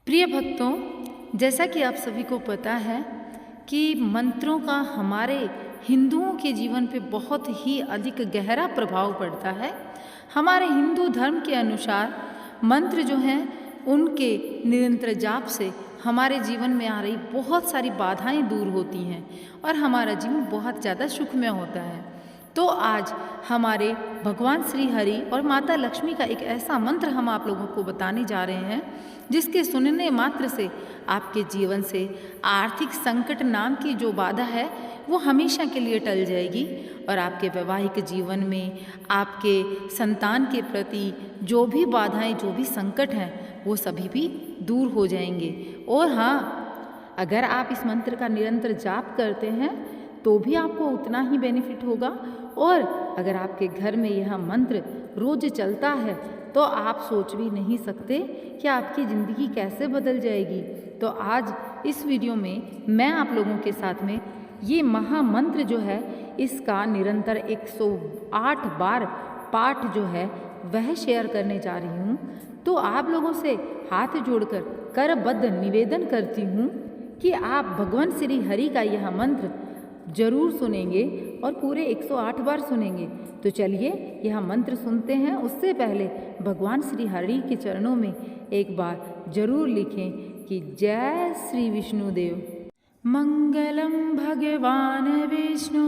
प्रिय भक्तों, जैसा कि आप सभी को पता है कि मंत्रों का हमारे हिंदुओं के जीवन पे बहुत ही अधिक गहरा प्रभाव पड़ता है। हमारे हिंदू धर्म के अनुसार मंत्र जो हैं उनके निरंतर जाप से हमारे जीवन में आ रही बहुत सारी बाधाएं दूर होती हैं और हमारा जीवन बहुत ज़्यादा सुखमय होता है। तो आज हमारे भगवान श्री हरि और माता लक्ष्मी का एक ऐसा मंत्र हम आप लोगों को बताने जा रहे हैं जिसके सुनने मात्र से आपके जीवन से आर्थिक संकट नाम की जो बाधा है वो हमेशा के लिए टल जाएगी और आपके वैवाहिक जीवन में आपके संतान के प्रति जो भी बाधाएं जो भी संकट हैं वो सभी भी दूर हो जाएंगे। और हाँ, अगर आप इस मंत्र का निरंतर जाप करते हैं तो भी आपको उतना ही बेनिफिट होगा। और अगर आपके घर में यह मंत्र रोज चलता है तो आप सोच भी नहीं सकते कि आपकी ज़िंदगी कैसे बदल जाएगी। तो आज इस वीडियो में मैं आप लोगों के साथ में ये महामंत्र जो है इसका निरंतर 108 बार पाठ जो है वह शेयर करने जा रही हूँ। तो आप लोगों से हाथ जोड़कर करबद्ध निवेदन करती हूँ कि आप भगवान श्री हरि का यह मंत्र जरूर सुनेंगे और पूरे 108 बार सुनेंगे। तो चलिए यह मंत्र सुनते हैं। उससे पहले भगवान श्री हरि के चरणों में एक बार जरूर लिखें कि जय श्री विष्णुदेव। मंगलम भगवान विष्णु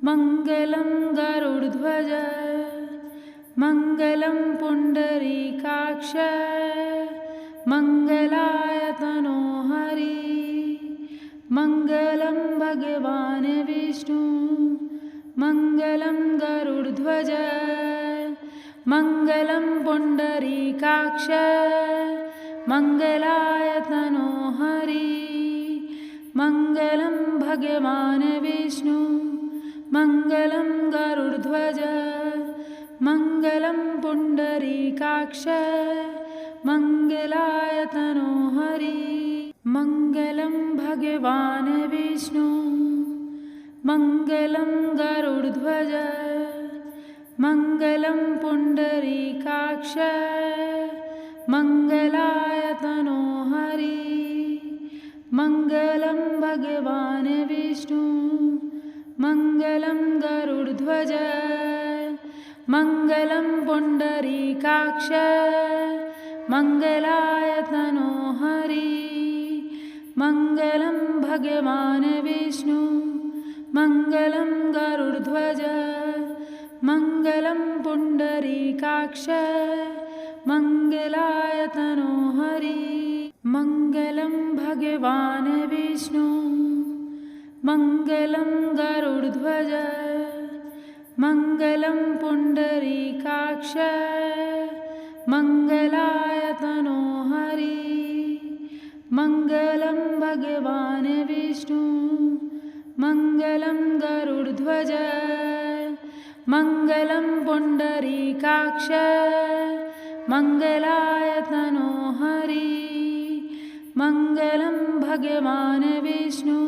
मंगलम गरुड़ध्वज मंगलम पुंडरीकाक्ष मंगलाय तनो हरि मंगलम भगवान विष्णु मंगलम गरुड़ध्वज मंगलम पुंडरीकाक्ष मंगलाय तनो हरि मंगलम भगवान विष्णु मंगलम गरुड़ध्वज मंगलम पुंडरीकाक्ष मंगलाय तनो हरि मंगलम भगवान विष्णु मंगलम गरुड़ध्वज मंगलम पुंडरीकाक्ष मंगलाय तनो हरि मंगलम भगवान विष्णु मंगलम गरुड़ध्वज मंगलम पुंडरीकाक्ष मंगलाय तनो हरि मंगलम भगवान विष्णु मंगलम गरुड़ध्वज मंगलम पुंडरीकाक्ष मंगलाय तनो हरि मंगलम भगवान विष्णु मंगलम गरुड़ध्वज मंगलम पुंडरीकाक्ष मंगलाय तनो हरि मंगलम भगवान विष्णु मंगलम गरुड़ध्वज मंगलम पुंडरीकाक्ष मंगलाय तनो हरि मंगलम भगवान विष्णु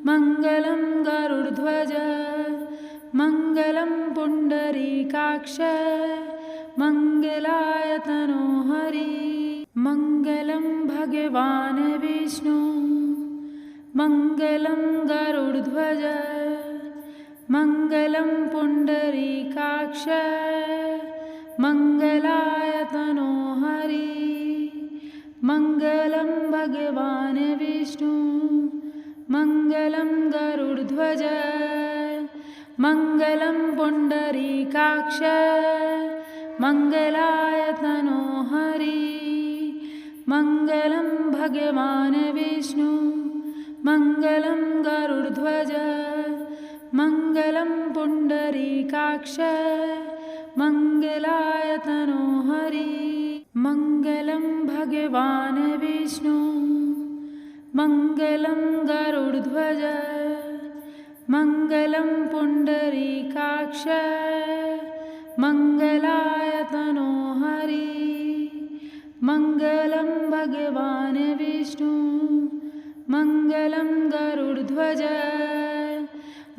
मंगलम गरुड़ध्वज मंगलम पुंडरीकाक्ष मंगलाय तनो हरि मंगलम भगवान विष्णु मंगलम गरुड़ध्वज मंगलम पुंडरीकाक्ष मंगलाय तनो हरि मंगलम भगवान विष्णु मंगलम गरुड़ध्वज मंगलम पुंडरीकाक्ष मंगलाय तनो हरि मंगलम भगवान विष्णु मंगलम गरुड़ध्वज मंगलम पुंडरीकाक्ष मंगलाय तनो हरि मंगलम भगवान विष्णु मंगलम गरुड़ध्वज मंगलम पुंडरीकाक्ष मंगलाय तनो हरि मंगलम भगवान विष्णु मंगलम गरुड़ध्वज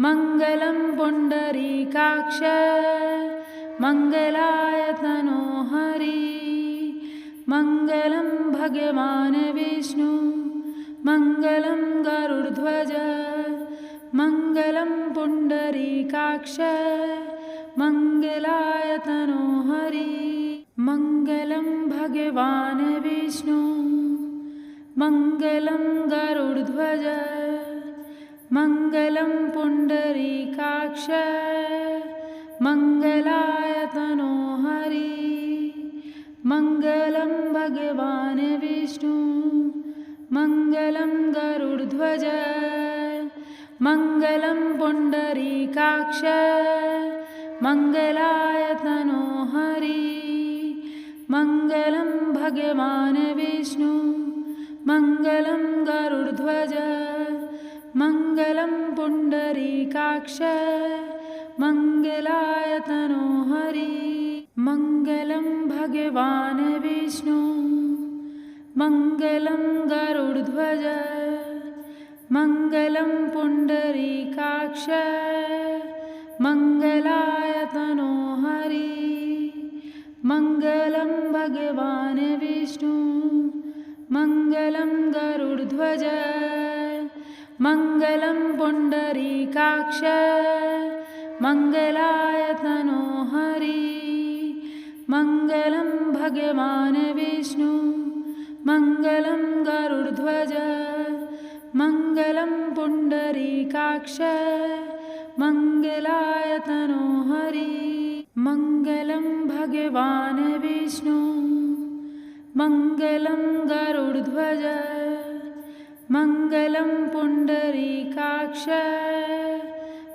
मंगलम पुंडरीकाक्ष मंगलाय तनो हरि मङ्गलं भगवान् विष्णु मङ्गलं गरुडध्वज मङ्गलं पुण्डरीकाक्ष मङ्गलायतनो हरि मङ्गलं भगवान् विष्णु मङ्गलं गरुडध्वज मङ्गलं पुण्डरीकाक्ष मङ्गलायतनो हरि मङ्गलं भगवान् विष्णु मङ्गलं गरुडध्वज मङ्गलं पुण्डरीकाक्ष मङ्गलायतनो हरि मङ्गलं भगवान् विष्णु मङ्गलं गरुडध्वज मङ्गलं पुण्डरीकाक्ष मङ्गलायतनो हरि मङ्गलं भगवान् विष्णु मङ्गलं गरुडध्वज मङ्गलं पुण्डरीकाक्ष मङ्गलायतनो हरि मङ्गलं भगवान् विष्णु मङ्गलं गरुडध्वज मङ्गलं पुण्डरीकाक्ष मङ्गलायतनो हरि मङ्गलं भगवान् विष्णु मङ्गलं गरुडध्वज मङ्गलं पुण्डरीकाक्ष मङ्गलायतनो हरि मङ्गलं भगवान् विष्णु मङ्गलं गरुडध्वज मङ्गलं पुण्डरीकाक्ष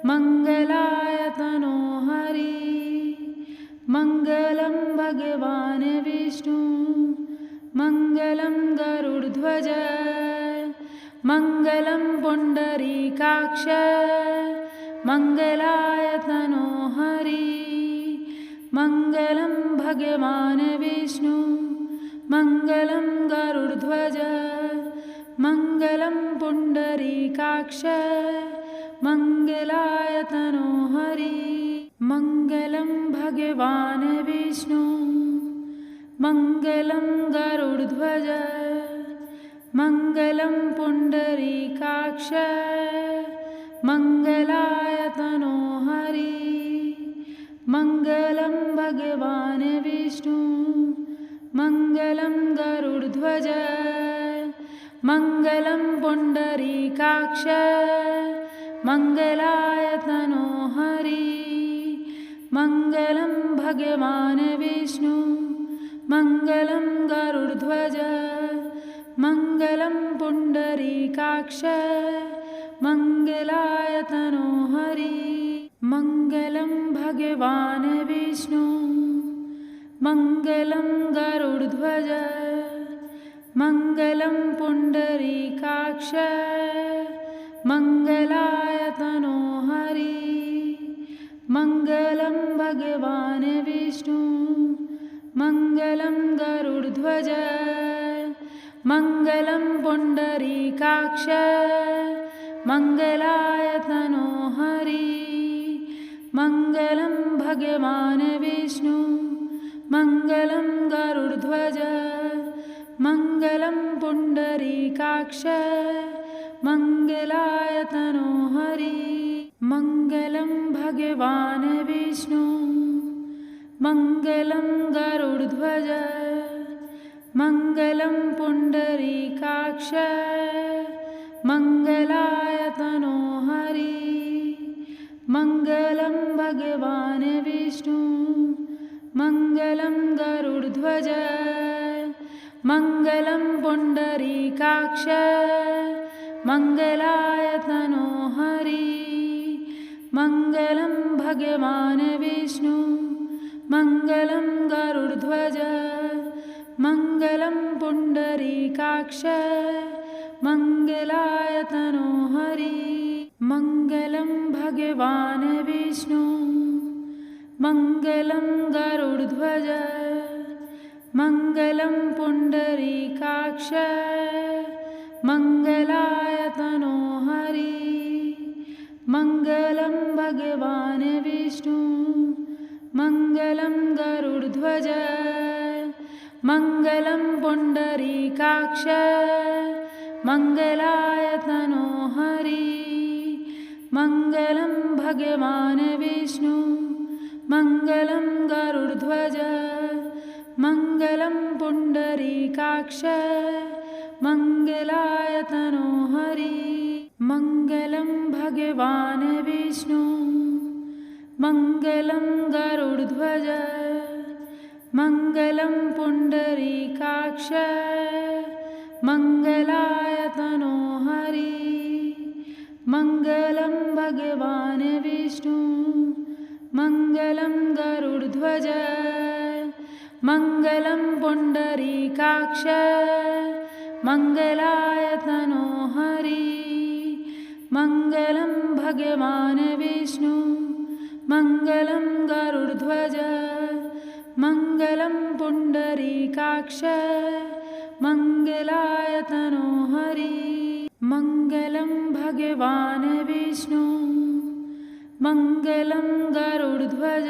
मङ्गलायतनो हरि मङ्गलं भगवान् विष्णु मङ्गलं गरुडध्वज मङ्गलं पुण्डरीकाक्ष मङ्गलायतनो हरि मङ्गलं भगवान् विष्णु मङ्गलं गरुडध्वज मङ्गलं पुण्डरीकाक्ष मङ्गलायतनो हरि मङ्गलं भगवान् विष्णु मङ्गलं गरुडध्वज मङ्गलं पुण्डरीकाक्ष मङ्गलायतनो हरि मङ्गलं भगवान् विष्णु मङ्गलं गरुडध्वज मङ्गलं पुण्डरीकाक्ष मङ्गलायतनो हरि मङ्गलं भगवान् विष्णु मङ्गलं गरुडध्वज मङ्गलं पुण्डरीकाक्ष मङ्गलायतनो हरि मङ्गलं भगवान् विष्णु मङ्गलं गरुडध्वज मङ्गलं पुण्डरीकाक्ष मङ्गलायतनो हरि मङ्गलं भगवान् विष्णु मङ्गलं गरुडध्वज मङ्गलं पुण्डरीकाक्ष मङ्गलायतनो हरि मङ्गलं भगवान् विष्णु मङ्गलं गरुडध्वज मङ्गलं पुण्डरीकाक्ष मङ्गलायतनो हरि मङ्गलं भगवान् विष्णु मङ्गलं गरुडध्वज मङ्गलं पुण्डरीकाक्ष मङ्गलायतनो हरि मङ्गलं भगवान् विष्णु मङ्गलं गरुडध्वज मङ्गलं पुण्डरीकाक्ष मङ्गलायतनो हरि मङ्गलं भगवान् विष्णु मङ्गलं गरुडध्वज मङ्गलं पुण्डरीकाक्ष मङ्गलायतनो हरि मङ्गलं भगवान् विष्णु मङ्गलं गरुडध्वज मङ्गलं पुण्डरीकाक्ष मङ्गलायतनो हरि मङ्गलं भगवान् विष्णु मङ्गलं गरुडध्वज मङ्गलं पुण्डरीकाक्ष मङ्गलाय तनोहरि मङ्गलं भगवान् विष्णु मङ्गलं गरुडध्वज मङ्गलं पुण्डरीकाक्ष मङ्गलाय तनोहरि मङ्गलं भगवान् विष्णु मङ्गलं गरुडध्वज मङ्गलं पुण्डरीकाक्ष मङ्गलाय तनोहरि मङ्गलं भगवान् विष्णु मङ्गलं गरुडध्वज मङ्गलं पुण्डरीकाक्ष मङ्गलाय तनोहरि मङ्गलं भगवान् विष्णु मङ्गलं गरुडध्वज मङ्गलं पुण्डरीकाक्ष मङ्गलाय तनोहरि मङ्गलं भगवान् विष्णु मङ्गलं गरुडध्वज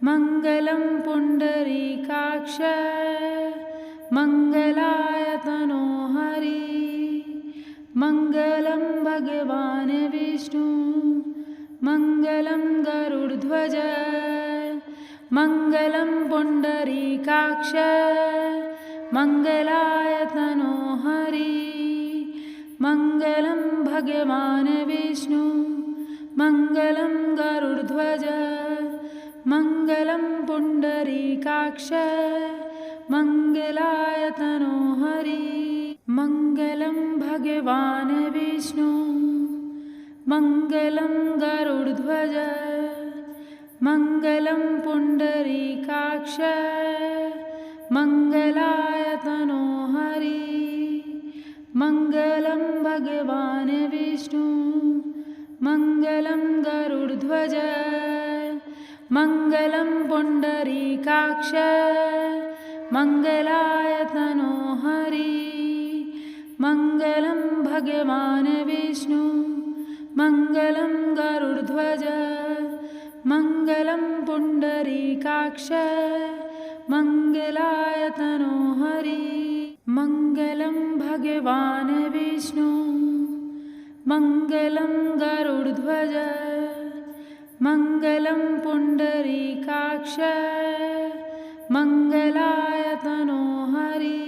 मङ्गलं पुण्डरीकाक्ष मङ्गलाय तनोहरि मङ्गलं भगवान् विष्णु मङ्गलं गरुडध्वज मङ्गलं पुण्डरीकाक्ष मङ्गलाय तनोहरि मङ्गलं भगवान् विष्णु मङ्गलं गरुडध्वज मङ्गलं पुण्डरीकाक्ष मङ्गलाय तनोहरि मङ्गलं भगवान् विष्णु मङ्गलं गरुडध्वज मङ्गलं पुण्डरीकाक्ष मङ्गलाय तनोहरि मङ्गलं भगवान् विष्णु मङ्गलं गरुडध्वज मङ्गलं पुण्डरीकाक्ष मङ्गलाय तनोहरि मङ्गलं भगवान् विष्णु मङ्गलं गरुडध्वज मङ्गलं पुण्डरीकाक्ष मङ्गलाय तनोहरि मङ्गलं भगवान् विष्णु मङ्गलं गरुडध्वज मङ्गलं पुण्डरीकाक्ष मङ्गलाय तनोहरि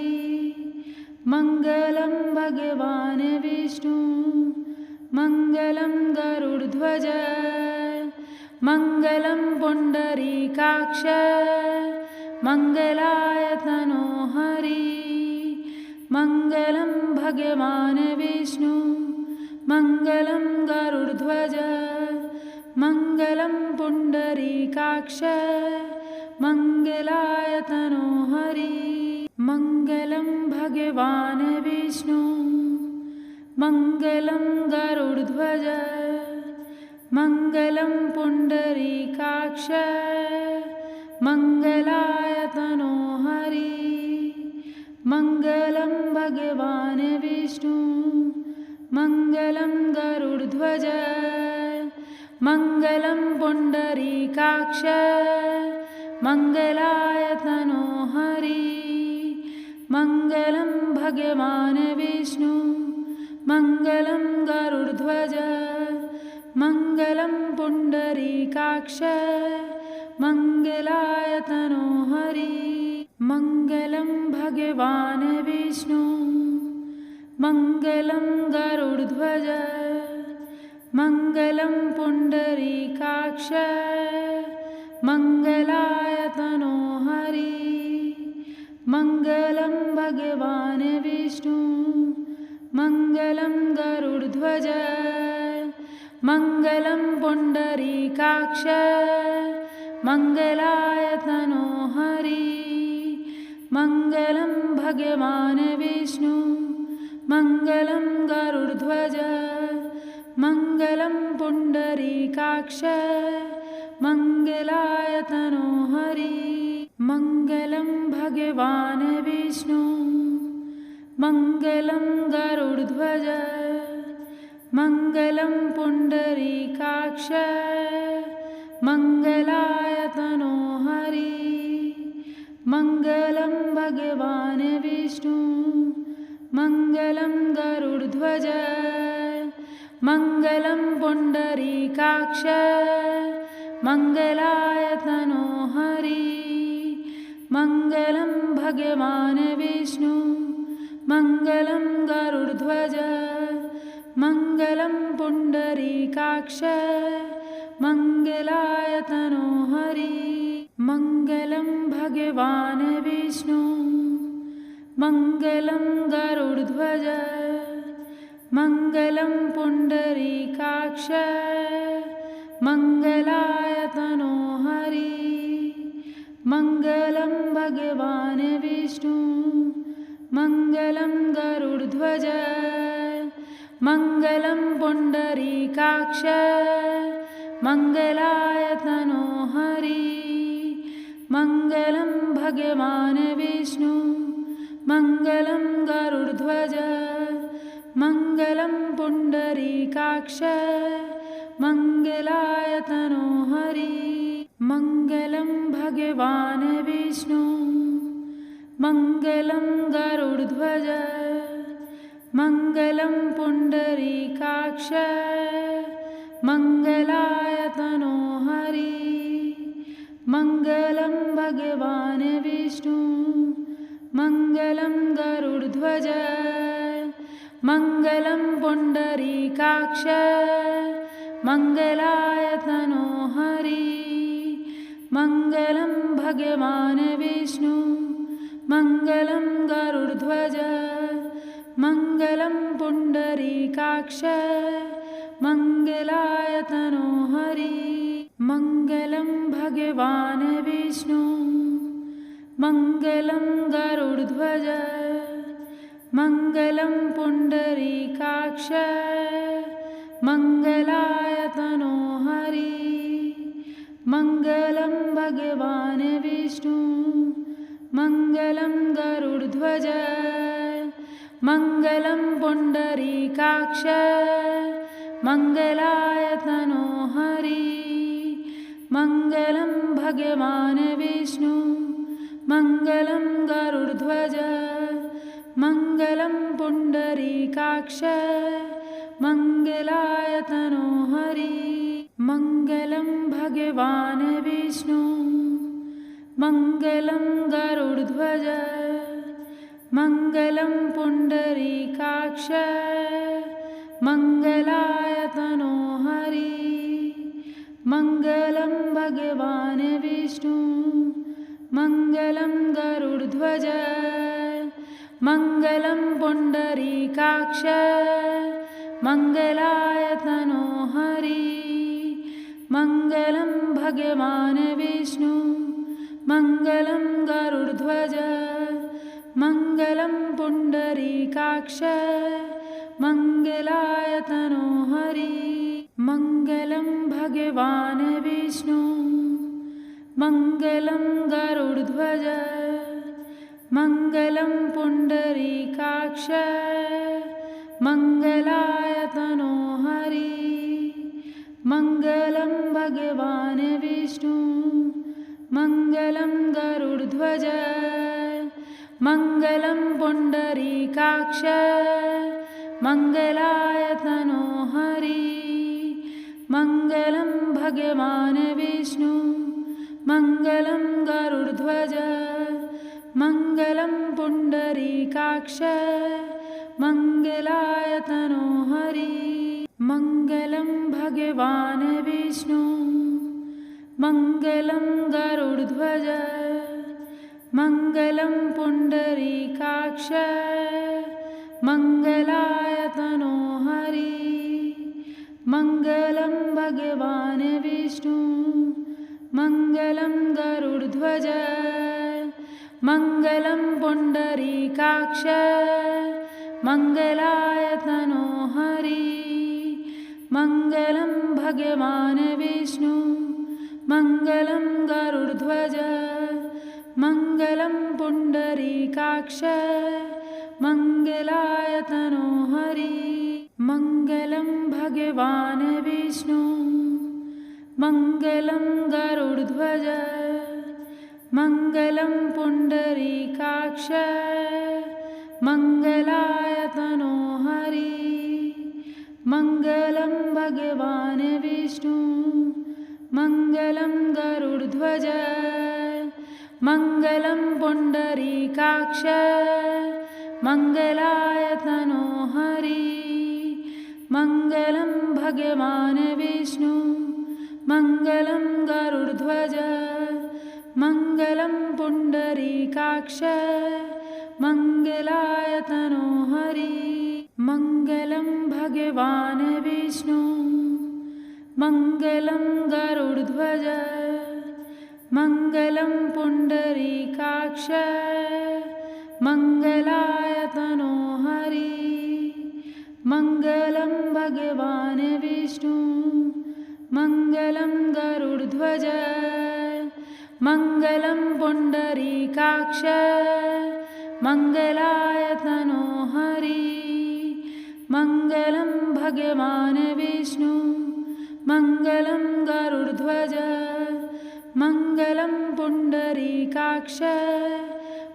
मङ्गलं भगवान् विष्णु मङ्गलं गरुडध्वज मङ्गलं पुण्डरीकाक्ष मङ्गलाय तनोहरि मङ्गलं भगवान् विष्णु मङ्गलं गरुडध्वज मङ्गलं पुण्डरीकाक्ष मङ्गलाय तनोहरि मङ्गलं भगवान् विष्णु मङ्गलं गरुडध्वज मङ्गलं पुण्डरीकाक्ष मङ्गलाय तनोहरि मङ्गलं भगवान् विष्णु मङ्गलं गरुडध्वज मङ्गलं पुण्डरीकाक्ष मङ्गलाय तनोहरि मङ्गलं भगवान् विष्णु मङ्गलं गरुडध्वज मङ्गलं पुण्डरीकाक्ष मङ्गलाय तनोहरि मङ्गलं भगवान् विष्णु मङ्गलं गरुडध्वज मङ्गलं पुण्डरीकाक्ष मङ्गलाय तनोहरि मङ्गलं भगवान् विष्णु मङ्गलं गरुडध्वज मङ्गलं पुण्डरीकाक्ष मङ्गलाय तनोहरि मङ्गलं भगवान् विष्णु मङ्गलं गरुडध्वज मङ्गलं पुण्डरीकाक्ष मङ्गलाय तनोहरि मङ्गलं भगवान् विष्णु मङ्गलं गरुडध्वज मङ्गलं पुण्डरीकाक्ष मङ्गलाय तनोहरि मङ्गलं भगवान् विष्णु मङ्गलं गरुडध्वज मङ्गलं पुण्डरीकाक्ष मङ्गलाय तनोहरि मङ्गलं भगवान् विष्णु मङ्गलं गरुडध्वज मङ्गलं पुण्डरीकाक्ष मङ्गलाय तनोहरि मङ्गलं भगवान् विष्णु मङ्गलं गरुडध्वज मङ्गलं पुण्डरीकाक्ष मङ्गलाय तनोहरि मङ्गलं भगवान् विष्णु मङ्गलं गरुडध्वज मङ्गलं पुण्डरीकाक्ष मङ्गलाय तनोहरि मङ्गलं भगवान् विष्णु मङ्गलं गरुडध्वज मङ्गलं पुण्डरीकाक्ष मङ्गलाय तनोहरि मङ्गलं भगवान् विष्णु मङ्गलं गरुडध्वज मङ्गलं पुण्डरीकाक्ष मङ्गलाय तनोहरि मङ्गलं भगवान् विष्णु मङ्गलं गरुडध्वज मङ्गलं पुण्डरीकाक्ष मङ्गलाय तनोहरि मङ्गलं भगवान् विष्णु मङ्गलं गरुडध्वज मङ्गलं पुण्डरीकाक्ष मङ्गलाय तनोहरि मङ्गलं भगवान् विष्णु मङ्गलं गरुडध्वज मङ्गलं पुण्डरीकाक्ष मङ्गलाय तनोहरि मङ्गलं भगवान् विष्णु मङ्गलं गरुडध्वज मङ्गलं पुण्डरीकाक्ष मङ्गलाय तनोहरि मङ्गलं भगवान् विष्णु मङ्गलं गरुडध्वज मङ्गलं पुण्डरीकाक्ष मङ्गलाय तनोहरि मङ्गलं भगवान् विष्णु मङ्गलं गरुडध्वज मङ्गलं पुण्डरीकाक्ष मङ्गलाय तनोहरि मङ्गलं भगवान् विष्णु मङ्गलं गरुडध्वज मङ्गलं पुण्डरीकाक्ष मङ्गलाय तनोहरि मङ्गलं भगवान् विष्णु मङ्गलं गरुडध्वज मङ्गलं पुण्डरीकाक्ष मङ्गलाय तनोहरि मङ्गलं भगवान् विष्णु मङ्गलं गरुडध्वज मङ्गलं पुण्डरीकाक्ष मङ्गलाय तनोहरि मङ्गलं भगवान् विष्णु मङ्गलं गरुडध्वज मङ्गलं पुण्डरीकाक्ष मङ्गलाय तनोहरि मङ्गलं भगवान् विष्णु मङ्गलं गरुडध्वज मङ्गलं पुण्डरीकाक्ष मङ्गलाय तनोहरि मङ्गलं भगवान् विष्णु मङ्गलं गरुडध्वज मङ्गलं पुण्डरीकाक्ष मङ्गलाय तनोहरि मङ्गलं भगवान् विष्णु मङ्गलं गरुडध्वज मङ्गलं पुण्डरीकाक्ष मङ्गलाय तनोहरि मङ्गलं भगवान् विष्णु मङ्गलं गरुडध्वज मङ्गलं पुण्डरीकाक्ष मङ्गलाय तनोहरि मङ्गलं भगवान् विष्णु मङ्गलं गरुडध्वज मङ्गलं पुण्डरीकाक्ष मङ्गलायतनो हरि मङ्गलं भगवान् विष्णु मङ्गलं गरुडध्वज मङ्गलं पुण्डरीकाक्ष मङ्गलायतनो हरि मङ्गलं भगवान् विष्णु मङ्गलं गरुडध्वज मङ्गलं पुण्डरीकाक्ष मङ्गलायतनो हरि मङ्गलं भगवान् विष्णु मङ्गलं गरुडध्वज मङ्गलं पुण्डरीकाक्ष मङ्गलायतनो हरि मङ्गलं भगवान् विष्णु मङ्गलं गरुडध्वज मङ्गलं पुण्डरीकाक्ष मङ्गलायतनो हरि मङ्गलं भगवान् विष्णु मङ्गलं गरुडध्वज मङ्गलं पुण्डरीकाक्ष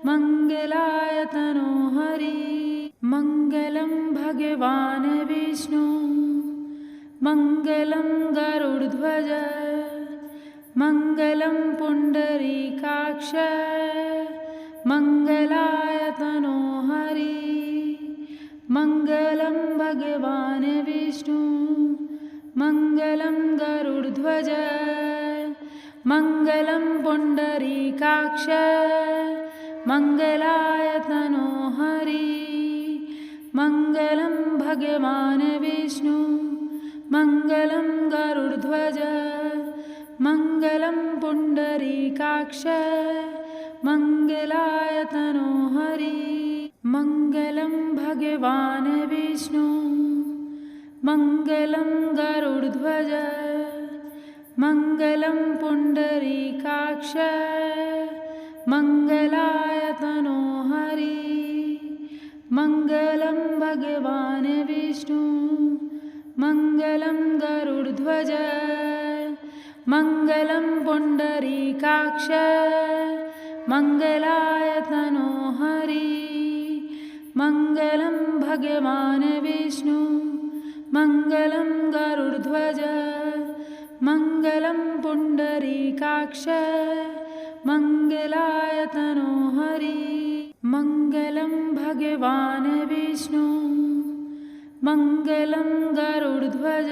मङ्गलायतनो हरि मङ्गलं भगवान् विष्णु मङ्गलं गरुडध्वज मङ्गलं पुण्डरीकाक्ष मङ्गलायतनो हरि मङ्गलं भगवान् विष्णु मङ्गलं गरुडध्वज मङ्गलं पुण्डरीकाक्ष मङ्गलायतनो हरि मङ्गलं भगवान् विष्णु मङ्गलं गरुडध्वज मङ्गलं पुण्डरीकाक्ष मङ्गलायतनो हरि मङ्गलं भगवान् विष्णु मङ्गलं गरुडध्वज मङ्गलं पुण्डरीकाक्ष मङ्गलायतनो हरि मङ्गलं भगवान् विष्णु मङ्गलं गरुडध्वज मङ्गलं पुण्डरीकाक्ष मङ्गलायतनो हरि मङ्गलं भगवान् विष्णु मङ्गलं गरुडध्वज मङ्गलं पुण्डरीकाक्ष मङ्गलायतनो हरि मङ्गलं भगवान् विष्णु मङ्गलं गरुडध्वज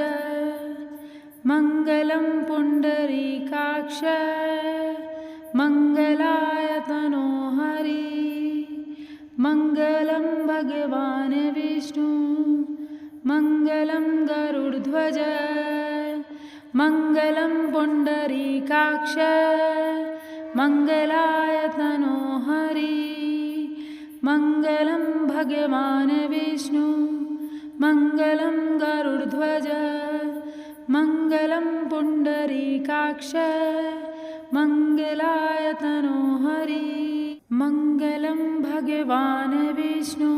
मङ्गलं पुण्डरीकाक्ष मङ्गलायतनो हरि मङ्गलं भगवान् विष्णु मङ्गलं गरुडध्वज मङ्गलं पुण्डरीकाक्ष मङ्गलायतनो हरि मङ्गलं भगवान् विष्णु मङ्गलं गरुडध्वज मङ्गलं पुण्डरीकाक्ष मङ्गलायतनो हरि मङ्गलं भगवान् विष्णु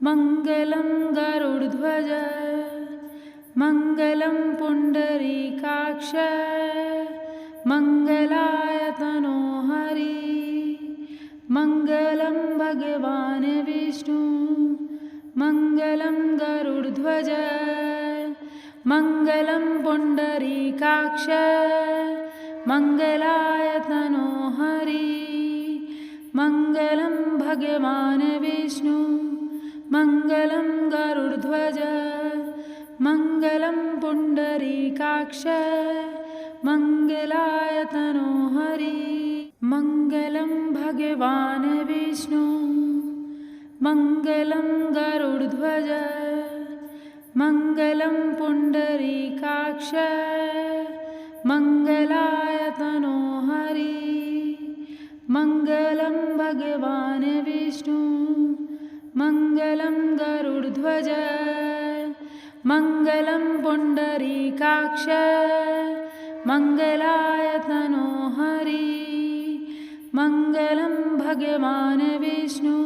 मङ्गलं गरुडध्वज मङ्गलं पुण्डरीकाक्ष मङ्गलायतनो हरि मङ्गलं भगवान् विष्णु मङ्गलं गरुडध्वज मङ्गलं पुण्डरीकाक्ष मङ्गलायतनो हरि मङ्गलं भगवान् विष्णु मङ्गलं गरुडध्वज मङ्गलं पुण्डरीकाक्ष मङ्गलायतनो हरि मङ्गलं भगवान् विष्णु मङ्गलं गरुडध्वज मङ्गलं पुण्डरीकाक्ष मङ्गलायतनो हरि मङ्गलं भगवान् विष्णु मङ्गलं गरुडध्वज मङ्गलं पुण्डरीकाक्ष मङ्गलायतनो हरि मङ्गलं भगवान् विष्णु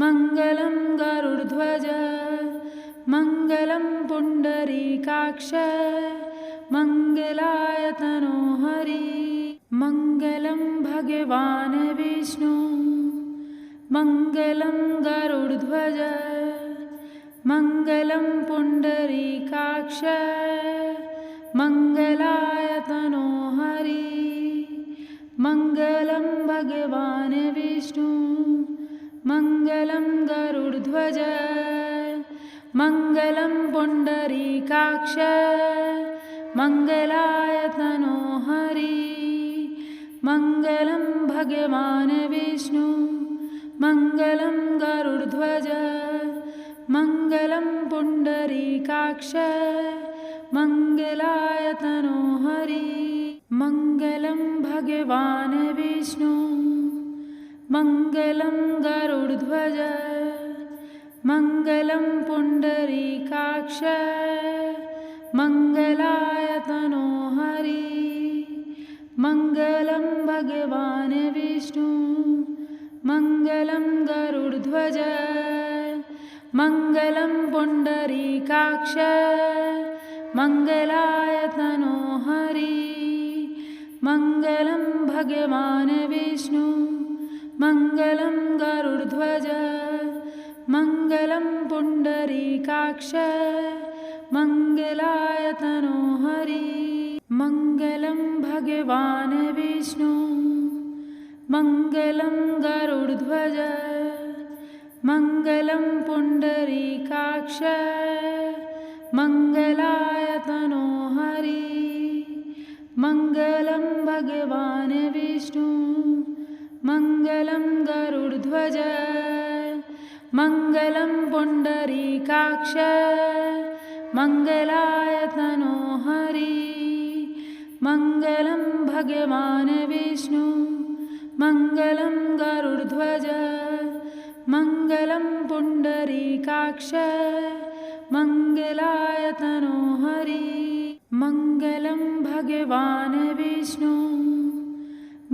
मङ्गलं गरुडध्वज मङ्गलं पुण्डरीकाक्ष मङ्गलायतनो हरि मङ्गलं भगवान् विष्णु मङ्गलं गरुडध्वज मङ्गलं पुण्डरीकाक्ष मङ्गलायतनो हरि मङ्गलं भगवान् विष्णु मङ्गलं गरुडध्वज मङ्गलं पुण्डरीकाक्ष मङ्गलायतनो हरि मङ्गलं भगवान् विष्णु मङ्गलं गरुडध्वज मङ्गलं पुण्डरीकाक्ष मङ्गलायतनो हरि मङ्गलं भगवान् विष्णु मङ्गलं गरुडध्वज मङ्गलं पुण्डरीकाक्ष मङ्गलायतनो हरि मङ्गलं भगवान् विष्णु मङ्गलं गरुडध्वज मङ्गलं पुण्डरीकाक्ष मङ्गलायतनो हरि मङ्गलं भगवान् विष्णु मङ्गलं गरुडध्वज मङ्गलं पुण्डरीकाक्ष मङ्गलायतनो हरि मङ्गलं भगवान् विष्णु मङ्गलं गरुडध्वज मङ्गलं पुण्डरीकाक्ष मङ्गलायतनो हरि मङ्गलं भगवान् विष्णु मङ्गलं गरुडध्वज मङ्गलं पुण्डरीकाक्ष मङ्गलायतनो हरि मङ्गलं भगवान् विष्णु मङ्गलं गरुडध्वज मङ्गलं पुण्डरीकाक्ष मङ्गलायतनो हरि मङ्गलं भगवान् विष्णु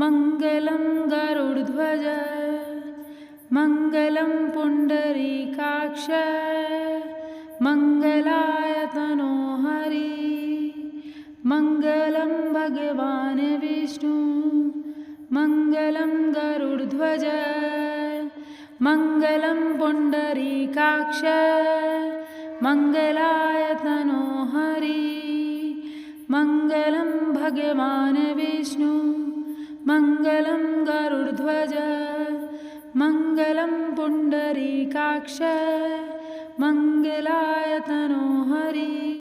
मङ्गलं गरुडध्वज मङ्गलं पुण्डरीकाक्ष मङ्गलायतनो हरि मङ्गलं भगवान् विष्णु मङ्गलं गरुडध्वज मङ्गलं पुण्डरीकाक्ष मङ्गलायतनो हरि मङ्गलं भगवान् विष्णु मङ्गलं गरुडध्वज मङ्गलं पुण्डरीकाक्ष मङ्गलायतनो हरि।